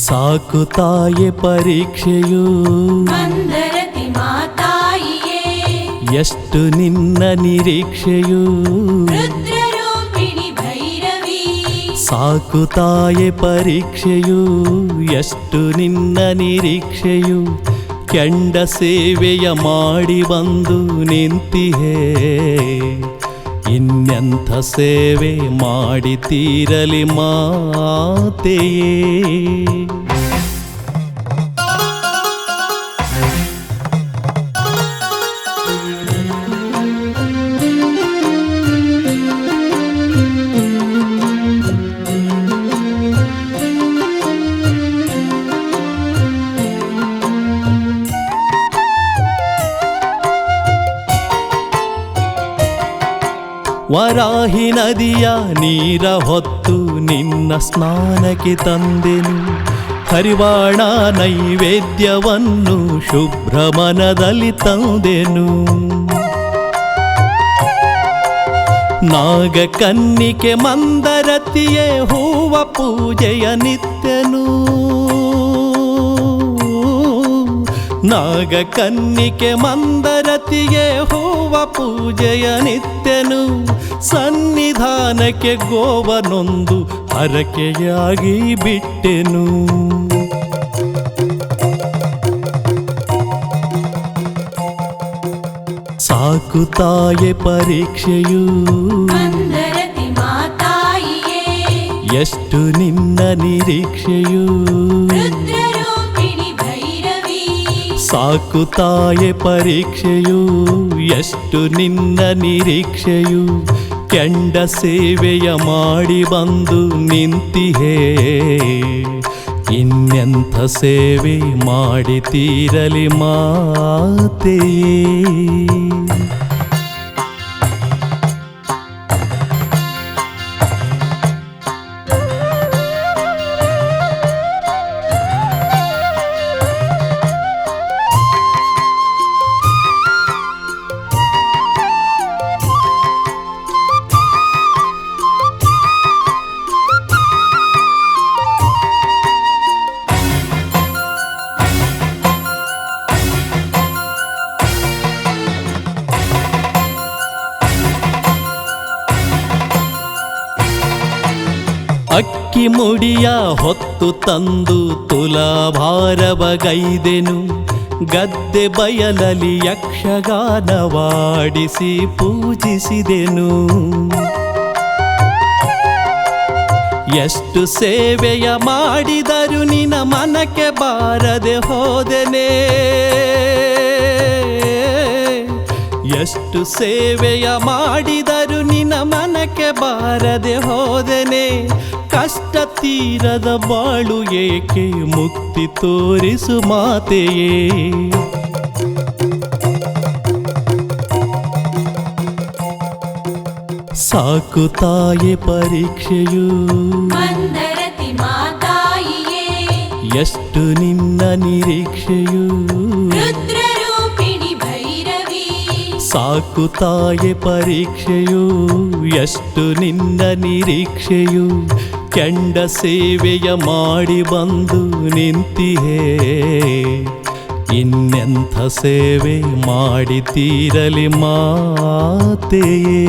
ಸಾಕು ತಾಯೆ ಪರೀಕ್ಷೆಯು ಮಂದರತಿ ಮಾತಾಯಿಯೇ ಎಷ್ಟು ನಿನ್ನ ನಿರೀಕ್ಷೆಯು ರುದ್ರರೂಪಿಣಿ ಭೈರವಿ ಸಾಕು ತಾಯೆ ಪರೀಕ್ಷೆಯು ಎಷ್ಟು ನಿನ್ನ ನಿರೀಕ್ಷೆಯು ಕೆಂಡ ಸೇವೆಯ ಮಾಡಿ ಬಂದು ನಿಂತಿಹೇ ಇನ್ನೆಂಥ ಸೇವೆ ಮಾಡಿ ತೀರಲಿ ಮಾತೆಯೇ ವರಾಹಿ ನದಿಯ ನೀರ ಹೊತ್ತು ನಿನ್ನ ಸ್ನಾನಕ್ಕೆ ತಂದೆನು ಹರಿವಾಣ ನೈವೇದ್ಯವನ್ನು ಶುಭ್ರ ಮನದಲ್ಲಿ ತಂದೆನು ನಾಗಕನ್ನಿಕೆ ಮಂದರತಿಯೇ ಹೂವ ಪೂಜೆಯ ನಿತ್ಯನು ನಾಗಕನ್ನಿಕೆ ಮಂದರತಿಗೆ ಹೂವ ಪೂಜೆಯ ನಿತ್ಯನು ಸನ್ನಿಧಾನಕ್ಕೆ ಗೋವನೊಂದು ಹರಕೆಯಾಗಿ ಬಿಟ್ಟೆನು ಸಾಕು ತಾಯೆ ಪರೀಕ್ಷೆಯು ಮಂದರತಿ ಮಾತಾಯಿಯೇ ಎಷ್ಟು ನಿನ್ನ ನಿರೀಕ್ಷೆಯು ರುದ್ರರೂಪಿಣಿ ಭೈರವಿ ಸಾಕು ತಾಯೆ ಪರೀಕ್ಷೆಯು ಎಷ್ಟು ನಿನ್ನ ನಿರೀಕ್ಷೆಯು ಕೆಂಡ ಸೇವೆಯ ಮಾಡಿ ಬಂದು ನಿಂತಿಹೇ ಇನ್ನೆಂಥ ಸೇವೆ ಮಾಡಿ ತೀರಲಿ ಮಾತೆಯೇ ಅಕ್ಕಿ ಮುಡಿಯ ಹೊತ್ತು ತಂದು ತುಲಾಭಾರವಗೈದೆನು ಗದ್ದೆ ಬಯಲಲಿ ಯಕ್ಷಗಾನವಾಡಿಸಿ ಪೂಜಿಸಿದೆನು ಎಷ್ಟು ಸೇವೆಯ ಮಾಡಿದರು ನಿನ್ನ ಮನಕ್ಕೆ ಬಾರದೆ ಹೋದೆನೆ ಎಷ್ಟು ಸೇವೆಯ ಮಾಡಿದರು ನಿನ್ನ ಮನಕ್ಕೆ ಬಾರದೆ ಹೋದೆನೆ ಕಷ್ಟ ತೀರದ ಬಾಳು ಏಕೆ ಮುಕ್ತಿ ತೋರಿಸು ಮಾತೆಯೇ ಸಾಕು ತಾಯೆ ಪರೀಕ್ಷೆಯು ಮಂದರತಿ ಮಾತಾಯಿಯೇ ಎಷ್ಟು ನಿನ್ನ ನಿರೀಕ್ಷೆಯು ರುದ್ರರೂಪಿಣಿ ಭೈರವಿ ಸಾಕು ತಾಯೆ ಪರೀಕ್ಷೆಯು ಎಷ್ಟು ನಿನ್ನ ನಿರೀಕ್ಷೆಯು ಕೆಂಡ ಸೇವೆಯ ಮಾಡಿ ಬಂದು ನಿಂತಿಹೇ ಇನ್ನೆಂಥ ಸೇವೆ ಮಾಡಿ ತೀರಲಿ ಮಾತೆಯೇ